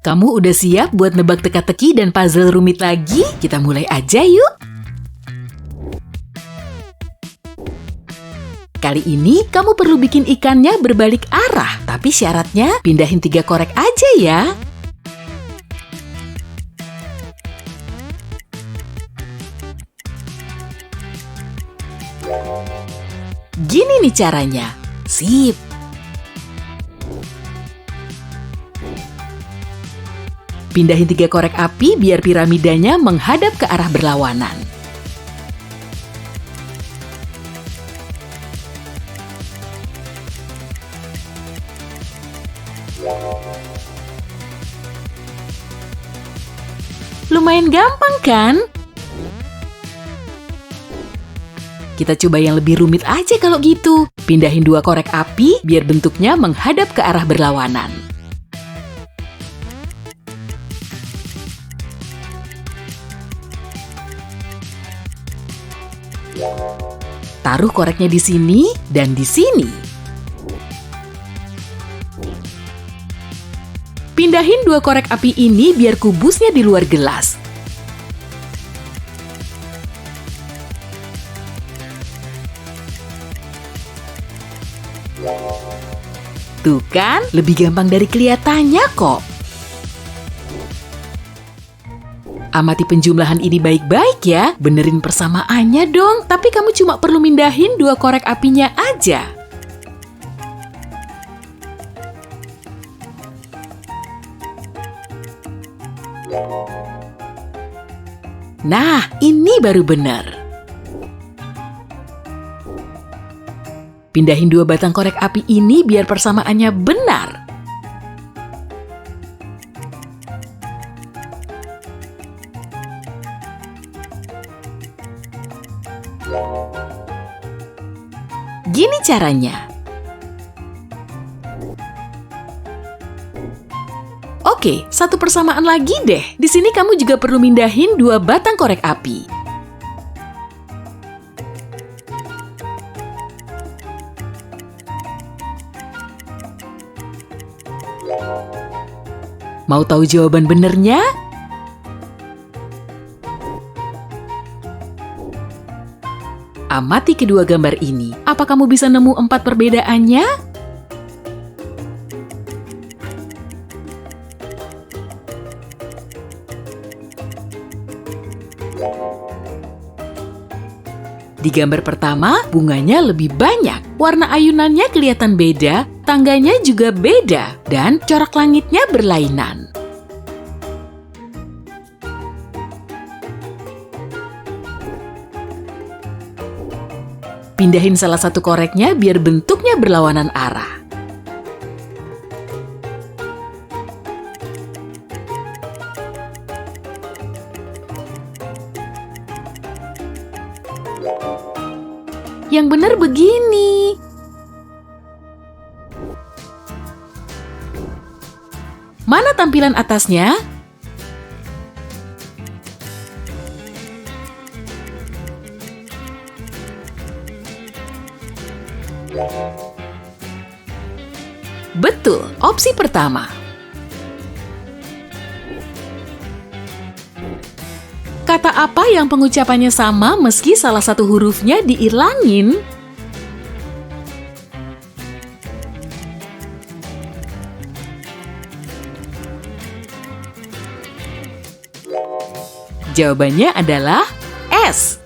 Kamu udah siap buat nebak teka-teki dan puzzle rumit lagi? Kita mulai aja yuk! Kali ini kamu perlu bikin ikannya berbalik arah, tapi syaratnya pindahin 3 korek aja ya. Gini nih caranya. Sip! Pindahin 3 korek api biar piramidanya menghadap ke arah berlawanan. Lumayan gampang kan? Kita coba yang lebih rumit aja kalau gitu. Pindahin 2 korek api biar bentuknya menghadap ke arah berlawanan. Taruh koreknya di sini dan di sini. Pindahin 2 korek api ini biar kubusnya di luar gelas. Tuh kan, lebih gampang dari kelihatannya kok. Amati penjumlahan ini baik-baik ya, benerin persamaannya dong. Tapi kamu cuma perlu mindahin 2 korek apinya aja. Nah, ini baru benar. Pindahin 2 batang korek api ini biar persamaannya benar. Gini caranya. Oke, satu persamaan lagi deh. Di sini kamu juga perlu mindahin 2 batang korek api. Mau tahu jawaban benernya? Amati kedua gambar ini. Apa kamu bisa nemu 4 perbedaannya? Di gambar pertama, bunganya lebih banyak. Warna ayunannya kelihatan beda, tangganya juga beda, dan corak langitnya berlainan. Pindahin salah satu koreknya biar bentuknya berlawanan arah. Yang benar begini. Mana tampilan atasnya? Betul, opsi pertama. Kata apa yang pengucapannya sama meski salah satu hurufnya diilangin? Jawabannya adalah S.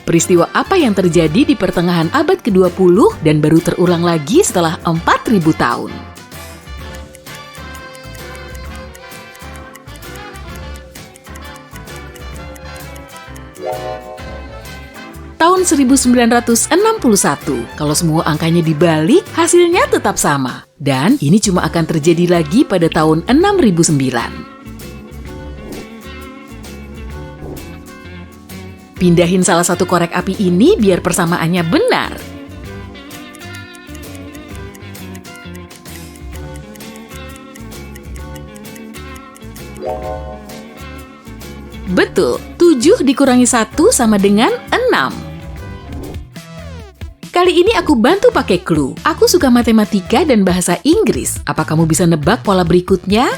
Peristiwa apa yang terjadi di pertengahan abad ke-20 dan baru terulang lagi setelah 4.000 tahun? Tahun 1961, kalau semua angkanya dibalik, hasilnya tetap sama. Dan ini cuma akan terjadi lagi pada tahun 6009. Pindahin salah satu korek api ini biar persamaannya benar. Betul, 7 dikurangi 1 sama dengan 6. Kali ini aku bantu pakai clue. Aku suka matematika dan bahasa Inggris. Apa kamu bisa nebak pola berikutnya?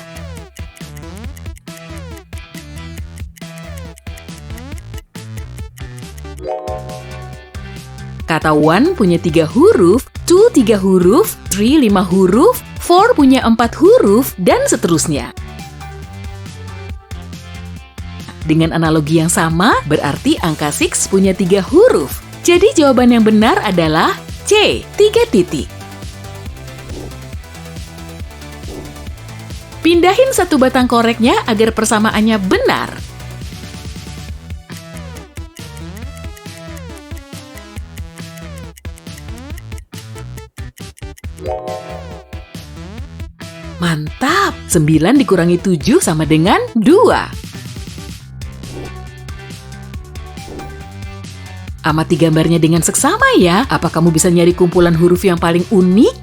Kata one punya 3 huruf, two 3 huruf, three 5 huruf, four punya 4 huruf, dan seterusnya. Dengan analogi yang sama, berarti angka 6 punya 3 huruf. Jadi jawaban yang benar adalah C, 3 titik. Pindahin satu batang koreknya agar persamaannya benar. Mantap! 9 dikurangi 7 sama dengan 2. Amati gambarnya dengan seksama ya. Apa kamu bisa nyari kumpulan huruf yang paling unik?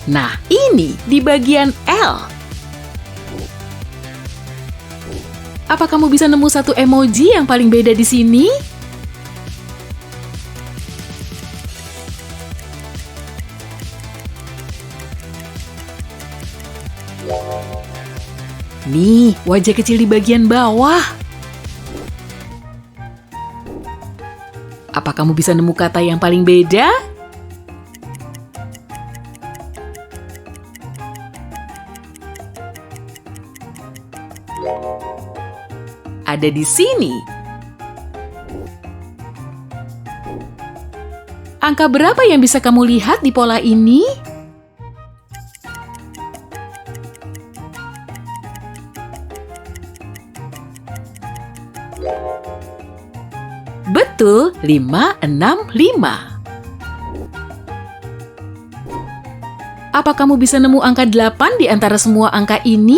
Nah, ini di bagian L. Apa kamu bisa nemu satu emoji yang paling beda di sini? Nih, wajah kecil di bagian bawah. Apa kamu bisa nemu kata yang paling beda? Ada di sini. Angka berapa yang bisa kamu lihat di pola ini? Betul, 5, 6, 5. Apa kamu bisa nemu angka 8 di antara semua angka ini?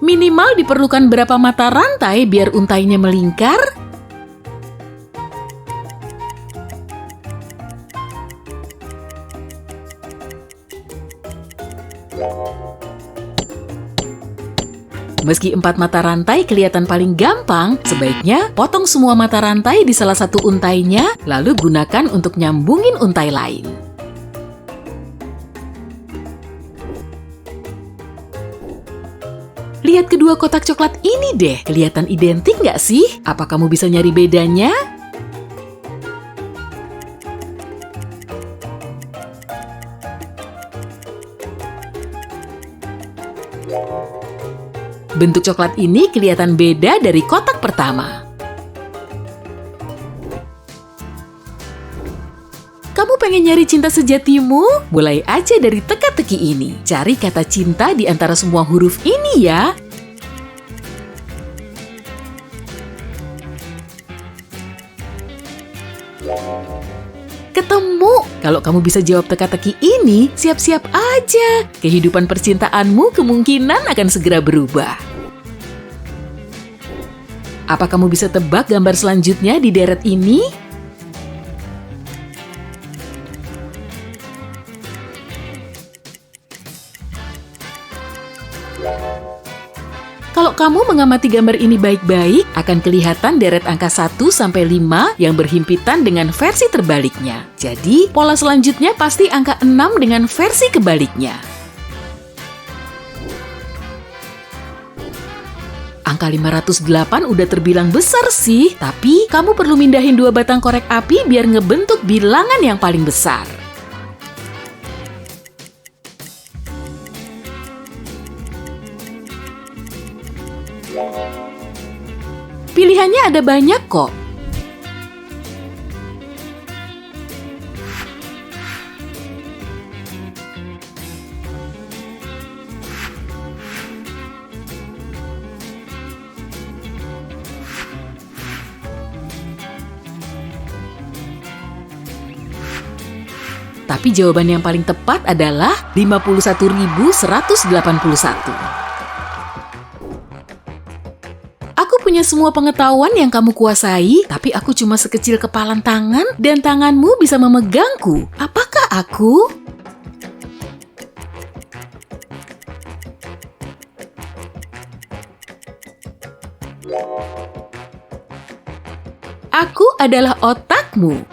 Minimal diperlukan berapa mata rantai biar untainya melingkar? Meski 4 mata rantai kelihatan paling gampang, sebaiknya potong semua mata rantai di salah satu untainya, lalu gunakan untuk nyambungin untai lain. Lihat kedua kotak coklat ini deh, kelihatan identik nggak sih? Apa kamu bisa nyari bedanya? Bentuk coklat ini kelihatan beda dari kotak pertama. Kamu pengen nyari cinta sejatimu? Mulai aja dari teka-teki ini. Cari kata cinta di antara semua huruf ini ya. Ketemu! Kalau kamu bisa jawab teka-teki ini, siap-siap aja. Kehidupan percintaanmu kemungkinan akan segera berubah. Apa kamu bisa tebak gambar selanjutnya di deret ini? Kalau kamu mengamati gambar ini baik-baik, akan kelihatan deret angka 1-5 yang berhimpitan dengan versi terbaliknya. Jadi, pola selanjutnya pasti angka 6 dengan versi kebaliknya. Angka 508 udah terbilang besar sih, tapi kamu perlu mindahin 2 batang korek api biar ngebentuk bilangan yang paling besar. Pilihannya ada banyak kok. Tapi jawaban yang paling tepat adalah 51.181. punya semua pengetahuan yang kamu kuasai, tapi aku cuma sekecil kepalan tangan dan tanganmu bisa memegangku. Apakah aku? Aku adalah otakmu.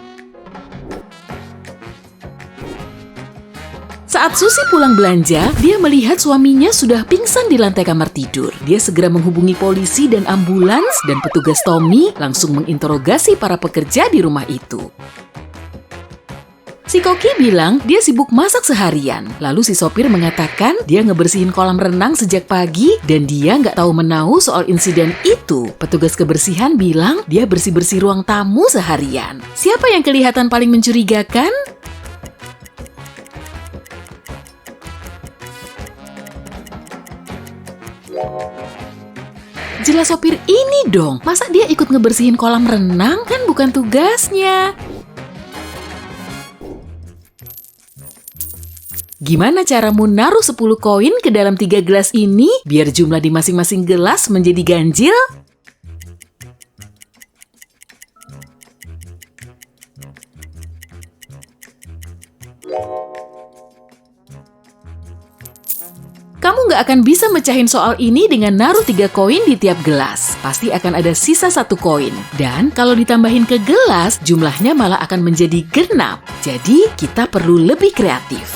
Saat Susi pulang belanja, dia melihat suaminya sudah pingsan di lantai kamar tidur. Dia segera menghubungi polisi dan ambulans, dan petugas Tommy langsung menginterogasi para pekerja di rumah itu. Si Koki bilang dia sibuk masak seharian. Lalu si sopir mengatakan dia ngebersihin kolam renang sejak pagi dan dia nggak tahu menahu soal insiden itu. Petugas kebersihan bilang dia bersih-bersih ruang tamu seharian. Siapa yang kelihatan paling mencurigakan? Jelas sopir ini dong. Masa dia ikut ngebersihin kolam renang? Kan bukan tugasnya. Gimana caramu naruh 10 koin ke dalam 3 gelas ini biar jumlah di masing-masing gelas menjadi ganjil? Kamu nggak akan bisa mecahin soal ini dengan naruh 3 koin di tiap gelas. Pasti akan ada sisa 1 koin. Dan kalau ditambahin ke gelas, jumlahnya malah akan menjadi genap. Jadi, kita perlu lebih kreatif.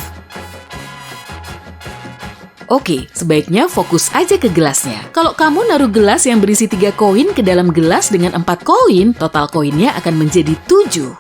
Oke, sebaiknya fokus aja ke gelasnya. Kalau kamu naruh gelas yang berisi 3 koin ke dalam gelas dengan 4 koin, total koinnya akan menjadi 7.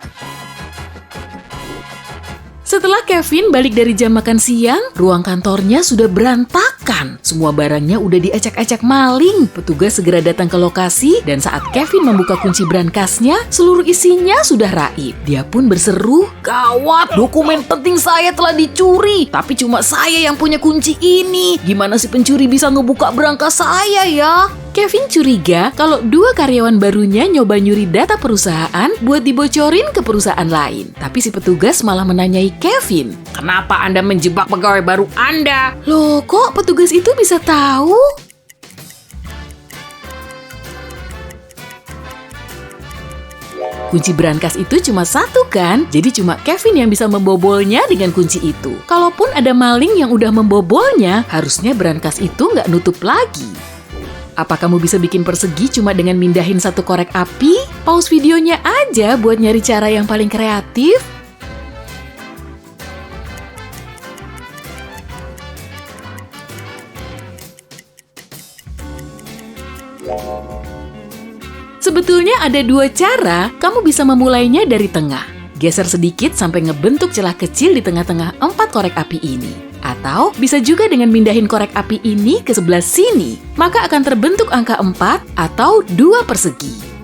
Setelah Kevin balik dari jam makan siang, ruang kantornya sudah berantakan. Semua barangnya udah diacak-acak maling. Petugas segera datang ke lokasi dan saat Kevin membuka kunci brankasnya, seluruh isinya sudah raib. Dia pun berseru, "Gawat, dokumen penting saya telah dicuri. Tapi cuma saya yang punya kunci ini. Gimana si pencuri bisa ngebuka brankas saya ya?" Kevin curiga kalau 2 karyawan barunya nyoba nyuri data perusahaan buat dibocorin ke perusahaan lain. Tapi si petugas malah menanyai Kevin, "Kenapa Anda menjebak pegawai baru Anda?" Loh, kok petugas itu bisa tahu? Kunci brankas itu cuma 1 kan? Jadi cuma Kevin yang bisa membobolnya dengan kunci itu. Kalaupun ada maling yang udah membobolnya, harusnya brankas itu nggak nutup lagi. Apa kamu bisa bikin persegi cuma dengan mindahin 1 korek api? Pause videonya aja buat nyari cara yang paling kreatif. Sebetulnya ada 2 cara, kamu bisa memulainya dari tengah. Geser sedikit sampai ngebentuk celah kecil di tengah-tengah 4 korek api ini. Atau bisa juga dengan mindahin korek api ini ke sebelah sini, maka akan terbentuk angka 4 atau 2 persegi.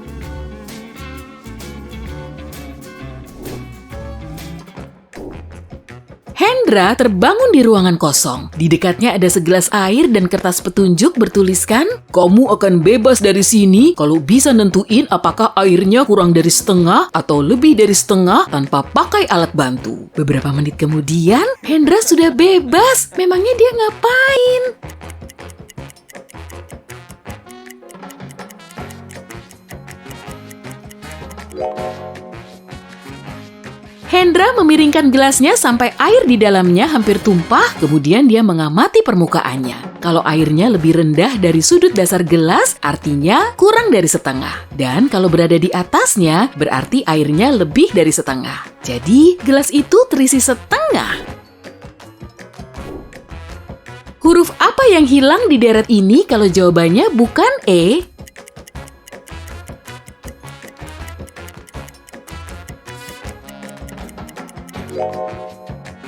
Hendra terbangun di ruangan kosong. Di dekatnya ada segelas air dan kertas petunjuk bertuliskan, "Kamu akan bebas dari sini kalau bisa nentuin apakah airnya kurang dari setengah atau lebih dari setengah tanpa pakai alat bantu." Beberapa menit kemudian, Hendra sudah bebas. Memangnya dia ngapain? Hendra memiringkan gelasnya sampai air di dalamnya hampir tumpah, kemudian dia mengamati permukaannya. Kalau airnya lebih rendah dari sudut dasar gelas, artinya kurang dari setengah. Dan kalau berada di atasnya, berarti airnya lebih dari setengah. Jadi, gelas itu terisi setengah. Huruf apa yang hilang di deret ini kalau jawabannya bukan E?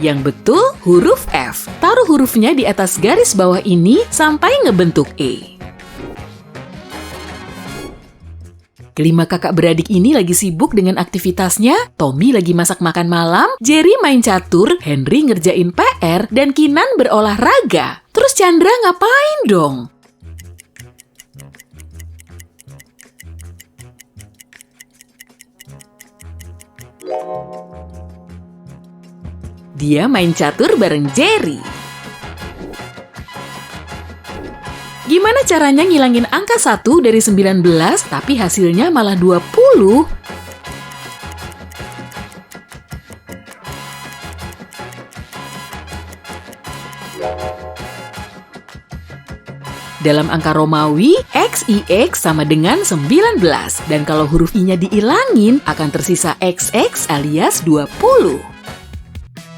Yang betul, huruf F. Taruh hurufnya di atas garis bawah ini sampai ngebentuk E. Kelima kakak beradik ini lagi sibuk dengan aktivitasnya. Tommy lagi masak makan malam, Jerry main catur, Henry ngerjain PR, dan Kinan berolahraga. Terus Chandra ngapain dong? Dia main catur bareng Jerry. Gimana caranya ngilangin angka 1 dari 19 tapi hasilnya malah 20? Dalam angka Romawi, X, IX sama dengan 19. Dan kalau huruf I-nya diilangin, akan tersisa XX alias 20.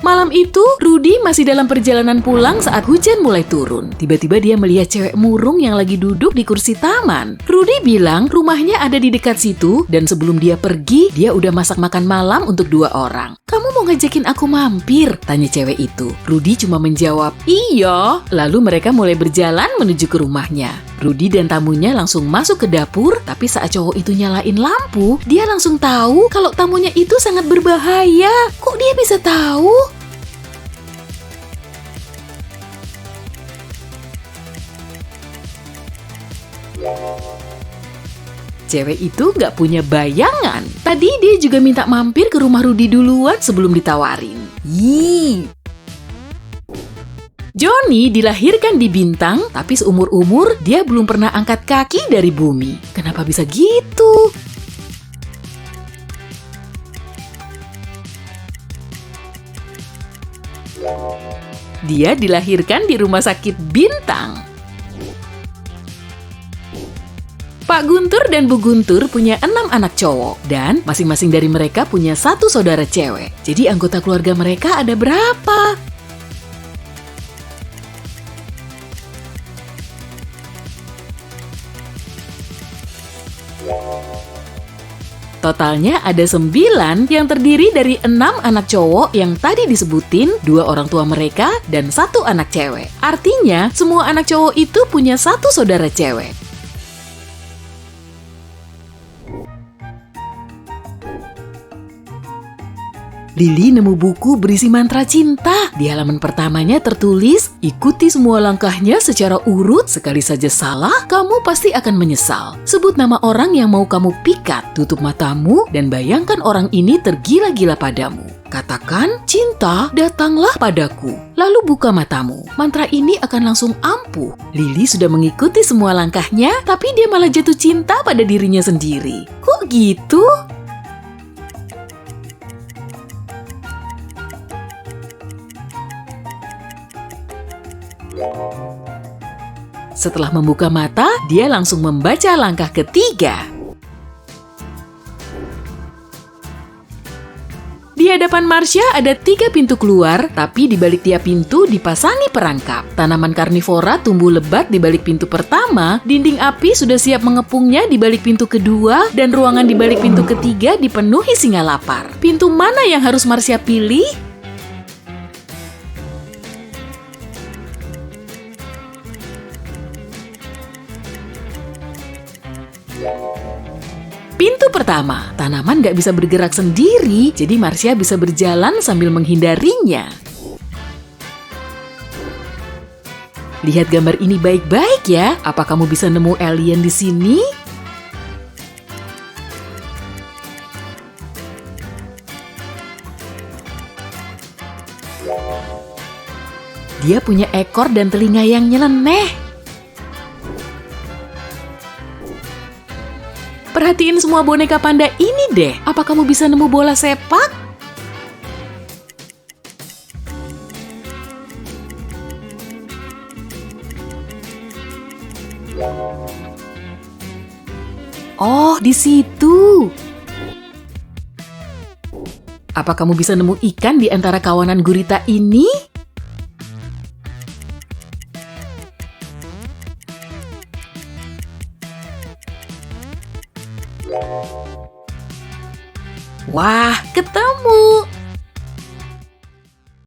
Malam itu, Rudy masih dalam perjalanan pulang saat hujan mulai turun. Tiba-tiba dia melihat cewek murung yang lagi duduk di kursi taman. Rudy bilang rumahnya ada di dekat situ, dan sebelum dia pergi, dia udah masak makan malam untuk 2 orang. "Kamu mau ngajakin aku mampir?" tanya cewek itu. Rudy cuma menjawab, "Iya." Lalu mereka mulai berjalan menuju ke rumahnya. Rudy dan tamunya langsung masuk ke dapur, tapi saat cowok itu nyalain lampu, dia langsung tahu kalau tamunya itu sangat berbahaya. Kok dia bisa tahu? Cewek itu nggak punya bayangan. Tadi dia juga minta mampir ke rumah Rudy duluan sebelum ditawarin. Yii. Johnny dilahirkan di bintang, tapi seumur-umur dia belum pernah angkat kaki dari bumi. Kenapa bisa gitu? Dia dilahirkan di rumah sakit bintang. Pak Guntur dan Bu Guntur punya 6 anak cowok, dan masing-masing dari mereka punya 1 saudara cewek. Jadi anggota keluarga mereka ada berapa? Totalnya ada 9 yang terdiri dari 6 anak cowok yang tadi disebutin, 2 orang tua mereka, dan 1 anak cewek. Artinya, semua anak cowok itu punya 1 saudara cewek. Lily nemu buku berisi mantra cinta. Di halaman pertamanya tertulis, "Ikuti semua langkahnya secara urut, sekali saja salah, kamu pasti akan menyesal. Sebut nama orang yang mau kamu pikat, tutup matamu, dan bayangkan orang ini tergila-gila padamu. Katakan, cinta, datanglah padaku. Lalu buka matamu. Mantra ini akan langsung ampuh." Lily sudah mengikuti semua langkahnya, tapi dia malah jatuh cinta pada dirinya sendiri. Kok gitu? Setelah membuka mata, dia langsung membaca langkah ketiga. Di hadapan Marsha ada 3 pintu keluar, tapi di balik tiap pintu dipasangi perangkap. Tanaman karnivora tumbuh lebat di balik pintu pertama, dinding api sudah siap mengepungnya di balik pintu kedua, dan ruangan di balik pintu ketiga dipenuhi singa lapar. Pintu mana yang harus Marsha pilih? Pintu pertama, tanaman nggak bisa bergerak sendiri, jadi Marsha bisa berjalan sambil menghindarinya. Lihat gambar ini baik-baik ya. Apa kamu bisa nemu alien di sini? Dia punya ekor dan telinga yang nyeleneh. Perhatiin semua boneka panda ini deh. Apa kamu bisa nemu bola sepak? Oh, di situ. Apa kamu bisa nemu ikan di antara kawanan gurita ini? Wah, ketemu!